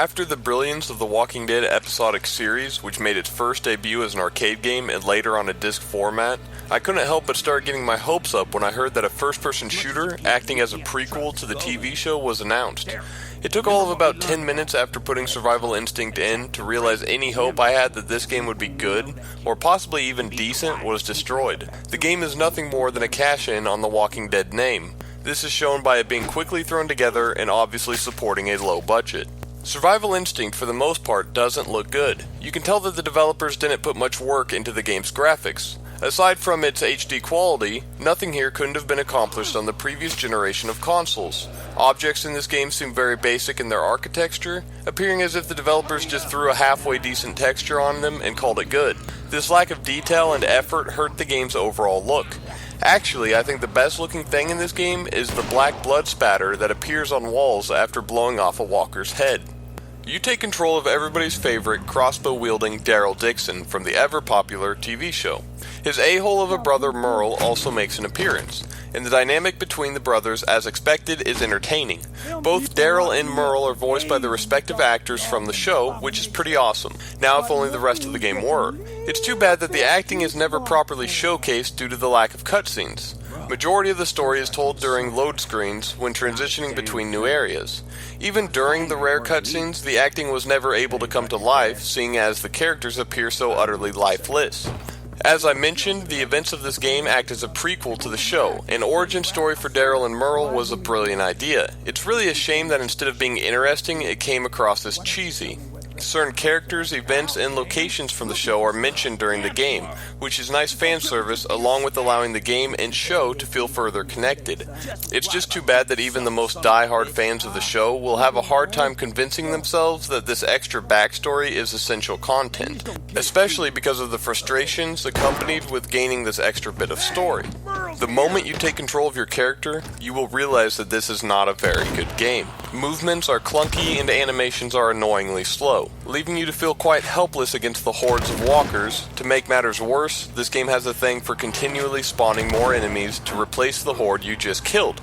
After the brilliance of the Walking Dead episodic series, which made its first debut as an arcade game and later on a disc format, I couldn't help but start getting my hopes up when I heard that a first-person shooter acting as a prequel to the TV show was announced. It took all of about 10 minutes after putting Survival Instinct in to realize any hope I had that this game would be good, or possibly even decent, was destroyed. The game is nothing more than a cash-in on the Walking Dead name. This is shown by it being quickly thrown together and obviously supporting a low budget. Survival Instinct, for the most part, doesn't look good. You can tell that the developers didn't put much work into the game's graphics. Aside from its HD quality, nothing here couldn't have been accomplished on the previous generation of consoles. Objects in this game seem very basic in their architecture, appearing as if the developers just threw a halfway decent texture on them and called it good. This lack of detail and effort hurt the game's overall look. Actually, I think the best looking thing in this game is the black blood spatter that appears on walls after blowing off a walker's head. You take control of everybody's favorite crossbow-wielding Daryl Dixon from the ever-popular TV show. His a-hole of a brother Merle also makes an appearance, and the dynamic between the brothers, as expected, is entertaining. Both Daryl and Merle are voiced by the respective actors from the show, which is pretty awesome. Now if only the rest of the game were. It's too bad that the acting is never properly showcased due to the lack of cutscenes. Majority of the story is told during load screens when transitioning between new areas. Even during the rare cutscenes, the acting was never able to come to life, seeing as the characters appear so utterly lifeless. As I mentioned, the events of this game act as a prequel to the show. An origin story for Daryl and Merle was a brilliant idea. It's really a shame that instead of being interesting, it came across as cheesy. Certain characters, events, and locations from the show are mentioned during the game, which is nice fan service along with allowing the game and show to feel further connected. It's just too bad that even the most die-hard fans of the show will have a hard time convincing themselves that this extra backstory is essential content, especially because of the frustrations accompanied with gaining this extra bit of story. The moment you take control of your character, you will realize that this is not a very good game. Movements are clunky and animations are annoyingly slow, leaving you to feel quite helpless against the hordes of walkers. To make matters worse, this game has a thing for continually spawning more enemies to replace the horde you just killed.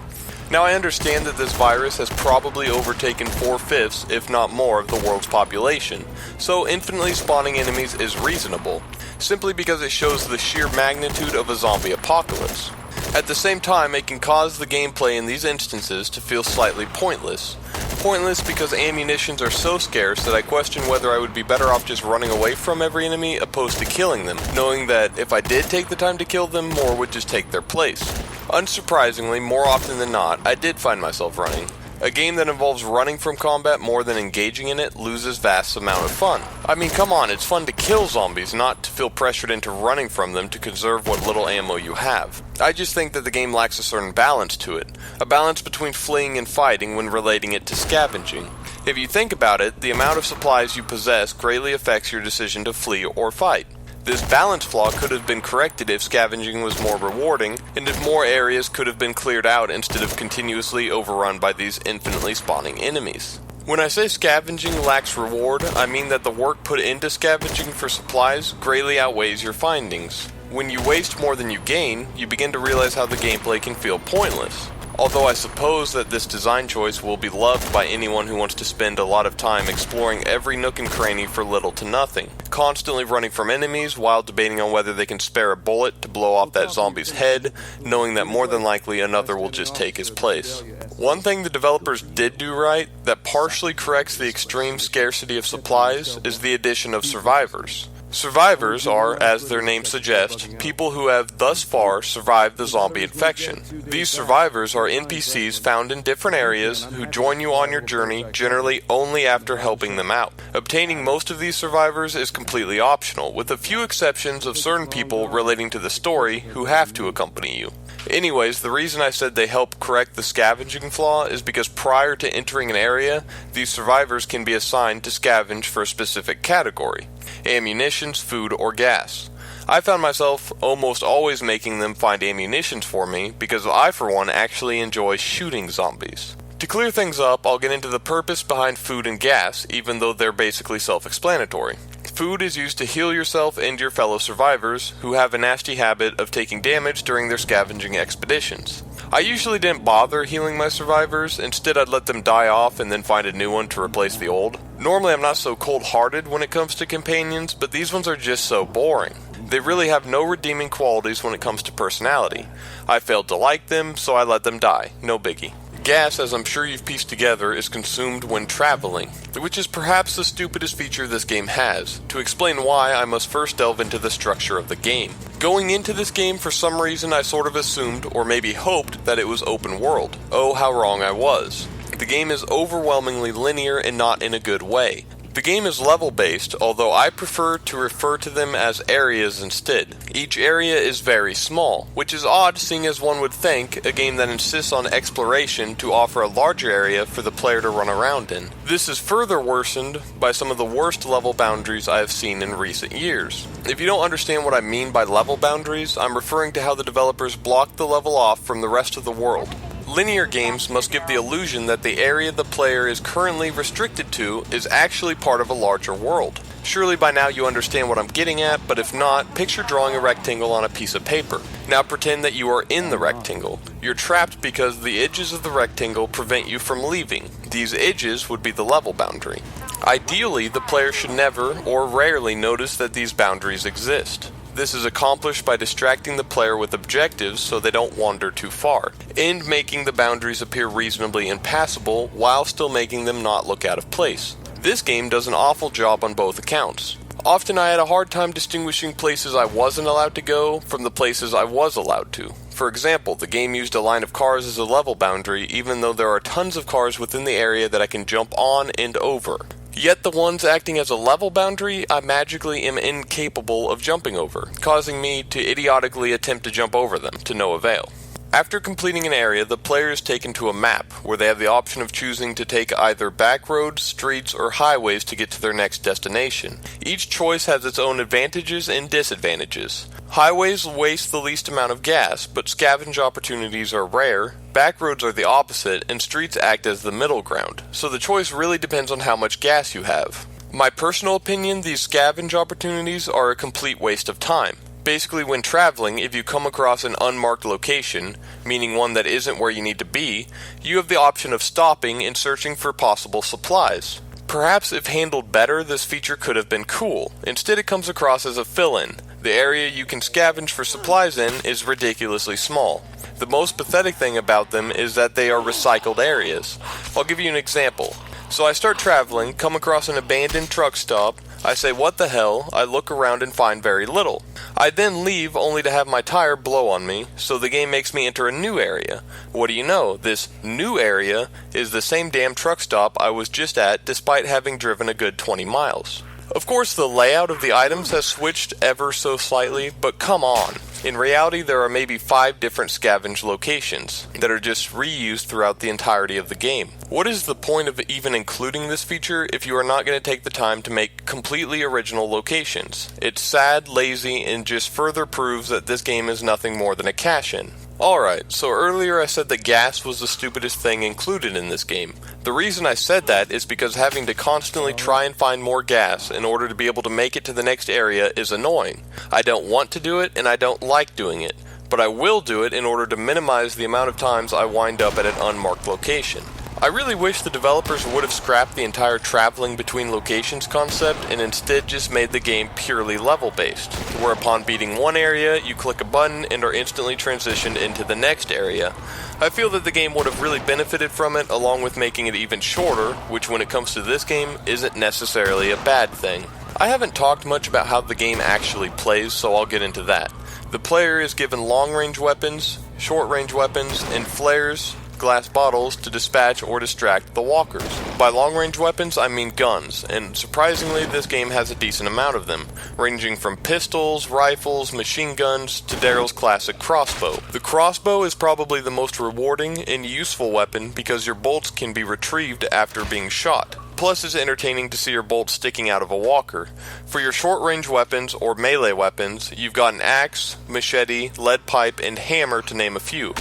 Now I understand that this virus has probably overtaken 4/5, if not more, of the world's population, so infinitely spawning enemies is reasonable, simply because it shows the sheer magnitude of a zombie apocalypse. At the same time, it can cause the gameplay in these instances to feel slightly pointless. Pointless because ammunitions are so scarce that I question whether I would be better off just running away from every enemy opposed to killing them, knowing that if I did take the time to kill them, more would just take their place. Unsurprisingly, more often than not, I did find myself running. A game that involves running from combat more than engaging in it loses vast amount of fun. I mean, come on, it's fun to kill zombies, not to feel pressured into running from them to conserve what little ammo you have. I just think that the game lacks a certain balance to it. A balance between fleeing and fighting when relating it to scavenging. If you think about it, the amount of supplies you possess greatly affects your decision to flee or fight. This balance flaw could have been corrected if scavenging was more rewarding, and if more areas could have been cleared out instead of continuously overrun by these infinitely spawning enemies. When I say scavenging lacks reward, I mean that the work put into scavenging for supplies greatly outweighs your findings. When you waste more than you gain, you begin to realize how the gameplay can feel pointless. Although I suppose that this design choice will be loved by anyone who wants to spend a lot of time exploring every nook and cranny for little to nothing, constantly running from enemies while debating on whether they can spare a bullet to blow off that zombie's head, knowing that more than likely another will just take his place. One thing the developers did do right that partially corrects the extreme scarcity of supplies is the addition of survivors. Survivors are, as their name suggests, people who have thus far survived the zombie infection. These survivors are NPCs found in different areas who join you on your journey generally only after helping them out. Obtaining most of these survivors is completely optional, with a few exceptions of certain people relating to the story who have to accompany you. Anyways, the reason I said they help correct the scavenging flaw is because prior to entering an area, these survivors can be assigned to scavenge for a specific category: ammunitions, food, or gas. I found myself almost always making them find ammunitions for me because I, for one, actually enjoy shooting zombies. To clear things up, I'll get into the purpose behind food and gas, even though they're basically self-explanatory. Food is used to heal yourself and your fellow survivors, who have a nasty habit of taking damage during their scavenging expeditions. I usually didn't bother healing my survivors, instead I'd let them die off and then find a new one to replace the old. Normally I'm not so cold-hearted when it comes to companions, but these ones are just so boring. They really have no redeeming qualities when it comes to personality. I failed to like them, so I let them die, no biggie. Gas, as I'm sure you've pieced together, is consumed when traveling, which is perhaps the stupidest feature this game has. To explain why, I must first delve into the structure of the game. Going into this game, for some reason I sort of assumed, or maybe hoped, that it was open world. Oh, how wrong I was. The game is overwhelmingly linear and not in a good way. The game is level-based, although I prefer to refer to them as areas instead. Each area is very small, which is odd seeing as one would think a game that insists on exploration to offer a larger area for the player to run around in. This is further worsened by some of the worst level boundaries I have seen in recent years. If you don't understand what I mean by level boundaries, I'm referring to how the developers block the level off from the rest of the world. Linear games must give the illusion that the area the player is currently restricted to is actually part of a larger world. Surely by now you understand what I'm getting at, but if not, picture drawing a rectangle on a piece of paper. Now pretend that you are in the rectangle. You're trapped because the edges of the rectangle prevent you from leaving. These edges would be the level boundary. Ideally, the player should never or rarely notice that these boundaries exist. This is accomplished by distracting the player with objectives so they don't wander too far, and making the boundaries appear reasonably impassable while still making them not look out of place. This game does an awful job on both accounts. Often I had a hard time distinguishing places I wasn't allowed to go from the places I was allowed to. For example, the game used a line of cars as a level boundary even though there are tons of cars within the area that I can jump on and over. Yet the ones acting as a level boundary, I magically am incapable of jumping over, causing me to idiotically attempt to jump over them, to no avail. After completing an area, the player is taken to a map, where they have the option of choosing to take either back roads, streets, or highways to get to their next destination. Each choice has its own advantages and disadvantages. Highways waste the least amount of gas, but scavenge opportunities are rare. Back roads are the opposite, and streets act as the middle ground, so the choice really depends on how much gas you have. My personal opinion, these scavenge opportunities are a complete waste of time. Basically, when traveling, if you come across an unmarked location, meaning one that isn't where you need to be, you have the option of stopping and searching for possible supplies. Perhaps if handled better, this feature could have been cool. Instead, it comes across as a fill-in. The area you can scavenge for supplies in is ridiculously small. The most pathetic thing about them is that they are recycled areas. I'll give you an example. So I start traveling, come across an abandoned truck stop, I say what the hell, I look around and find very little. I then leave only to have my tire blow on me, so the game makes me enter a new area. What do you know, this new area is the same damn truck stop I was just at despite having driven a good 20 miles. Of course, the layout of the items has switched ever so slightly, but come on. In reality, there are maybe 5 different scavenge locations that are just reused throughout the entirety of the game. What is the point of even including this feature if you are not going to take the time to make completely original locations? It's sad, lazy, and just further proves that this game is nothing more than a cash-in. Alright, so earlier I said that gas was the stupidest thing included in this game. The reason I said that is because having to constantly try and find more gas in order to be able to make it to the next area is annoying. I don't want to do it and I don't like doing it, but I will do it in order to minimize the amount of times I wind up at an unmarked location. I really wish the developers would have scrapped the entire traveling between locations concept and instead just made the game purely level-based, where upon beating one area, you click a button and are instantly transitioned into the next area. I feel that the game would have really benefited from it, along with making it even shorter, which when it comes to this game, isn't necessarily a bad thing. I haven't talked much about how the game actually plays, so I'll get into that. The player is given long-range weapons, short-range weapons, and flares, glass bottles to dispatch or distract the walkers. By long-range weapons, I mean guns, and surprisingly this game has a decent amount of them, ranging from pistols, rifles, machine guns, to Daryl's classic crossbow. The crossbow is probably the most rewarding and useful weapon because your bolts can be retrieved after being shot. Plus, it's entertaining to see your bolts sticking out of a walker. For your short-range weapons or melee weapons, you've got an axe, machete, lead pipe, and hammer to name a few.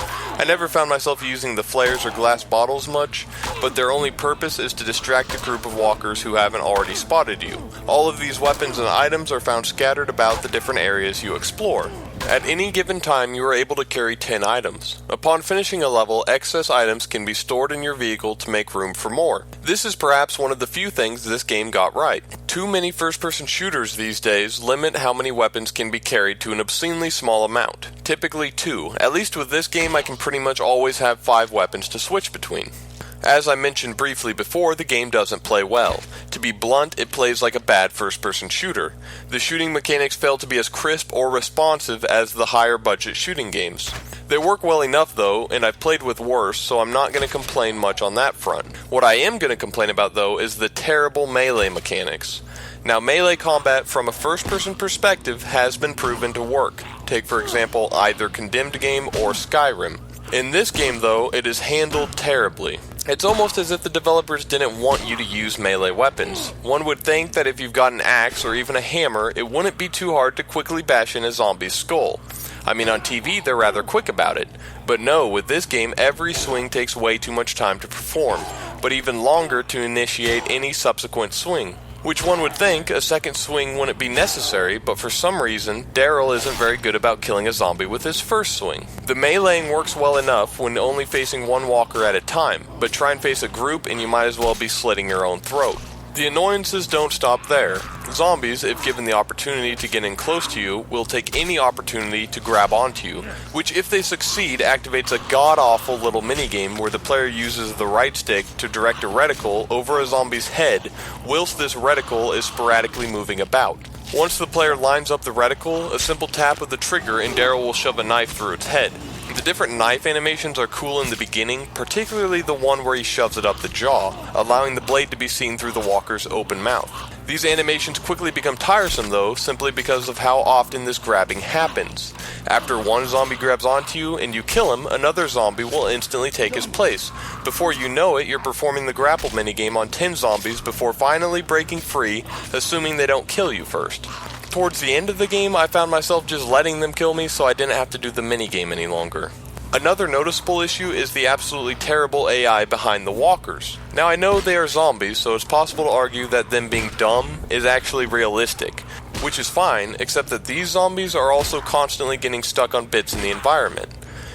I never found myself using the flares or glass bottles much, but their only purpose is to distract a group of walkers who haven't already spotted you. All of these weapons and items are found scattered about the different areas you explore. At any given time, you are able to carry 10 items. Upon finishing a level, excess items can be stored in your vehicle to make room for more. This is perhaps one of the few things this game got right. Too many first-person shooters these days limit how many weapons can be carried to an obscenely small amount, typically 2. At least with this game, I can pretty much always have 5 weapons to switch between. As I mentioned briefly before, the game doesn't play well. To be blunt, it plays like a bad first-person shooter. The shooting mechanics fail to be as crisp or responsive as the higher-budget shooting games. They work well enough though, and I've played with worse, so I'm not going to complain much on that front. What I am going to complain about though is the terrible melee mechanics. Now, melee combat from a first-person perspective has been proven to work. Take for example either Condemned game or Skyrim. In this game though, it is handled terribly. It's almost as if the developers didn't want you to use melee weapons. One would think that if you've got an axe or even a hammer, it wouldn't be too hard to quickly bash in a zombie's skull. I mean, on TV they're rather quick about it. But no, with this game every swing takes way too much time to perform, but even longer to initiate any subsequent swing. Which one would think a second swing wouldn't be necessary, but for some reason, Daryl isn't very good about killing a zombie with his first swing. The meleeing works well enough when only facing one walker at a time, but try and face a group and you might as well be slitting your own throat. The annoyances don't stop there. Zombies, if given the opportunity to get in close to you, will take any opportunity to grab onto you, which if they succeed activates a god-awful little minigame where the player uses the right stick to direct a reticle over a zombie's head, whilst this reticle is sporadically moving about. Once the player lines up the reticle, a simple tap of the trigger and Daryl will shove a knife through its head. The different knife animations are cool in the beginning, particularly the one where he shoves it up the jaw, allowing the blade to be seen through the walker's open mouth. These animations quickly become tiresome though, simply because of how often this grabbing happens. After one zombie grabs onto you and you kill him, another zombie will instantly take his place. Before you know it, you're performing the grapple minigame on 10 zombies before finally breaking free, assuming they don't kill you first. Towards the end of the game, I found myself just letting them kill me so I didn't have to do the minigame any longer. Another noticeable issue is the absolutely terrible AI behind the walkers. Now I know they are zombies, so it's possible to argue that them being dumb is actually realistic, which is fine, except that these zombies are also constantly getting stuck on bits in the environment.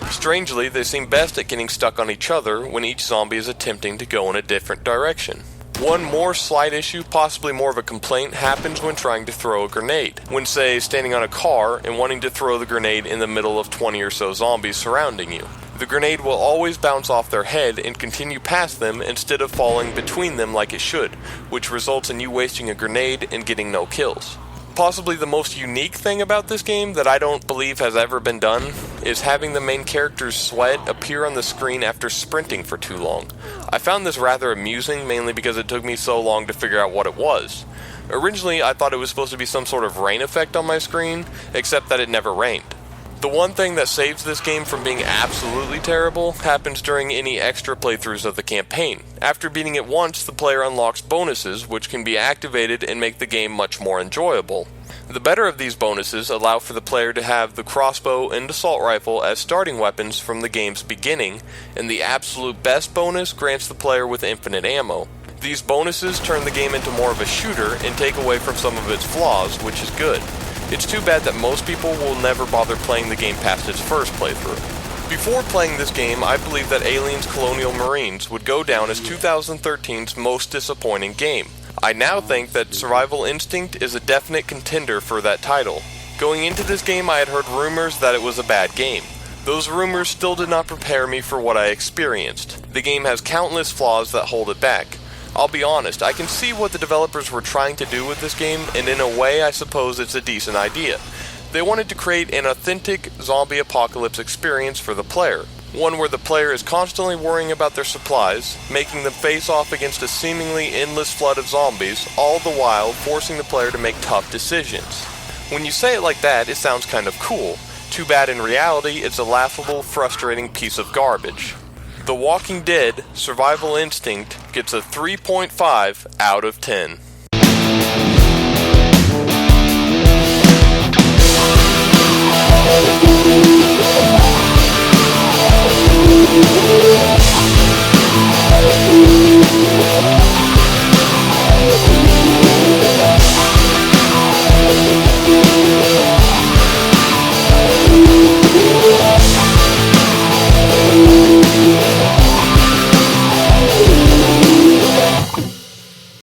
Strangely, they seem best at getting stuck on each other when each zombie is attempting to go in a different direction. One more slight issue, possibly more of a complaint, happens when trying to throw a grenade. When, say, standing on a car and wanting to throw the grenade in the middle of 20 or so zombies surrounding you. The grenade will always bounce off their head and continue past them instead of falling between them like it should, which results in you wasting a grenade and getting no kills. Possibly the most unique thing about this game that I don't believe has ever been done is having the main character's sweat appear on the screen after sprinting for too long. I found this rather amusing, mainly because it took me so long to figure out what it was. Originally, I thought it was supposed to be some sort of rain effect on my screen, except that it never rained. The one thing that saves this game from being absolutely terrible happens during any extra playthroughs of the campaign. After beating it once, the player unlocks bonuses, which can be activated and make the game much more enjoyable. The better of these bonuses allow for the player to have the crossbow and assault rifle as starting weapons from the game's beginning, and the absolute best bonus grants the player with infinite ammo. These bonuses turn the game into more of a shooter and take away from some of its flaws, which is good. It's too bad that most people will never bother playing the game past its first playthrough. Before playing this game, I believed that Aliens Colonial Marines would go down as 2013's most disappointing game. I now think that Survival Instinct is a definite contender for that title. Going into this game, I had heard rumors that it was a bad game. Those rumors still did not prepare me for what I experienced. The game has countless flaws that hold it back. I'll be honest, I can see what the developers were trying to do with this game, and in a way I suppose it's a decent idea. They wanted to create an authentic zombie apocalypse experience for the player. One where the player is constantly worrying about their supplies, making them face off against a seemingly endless flood of zombies, all the while forcing the player to make tough decisions. When you say it like that, it sounds kind of cool. Too bad in reality, it's a laughable, frustrating piece of garbage. The Walking Dead Survival Instinct gets a 3.5 out of 10.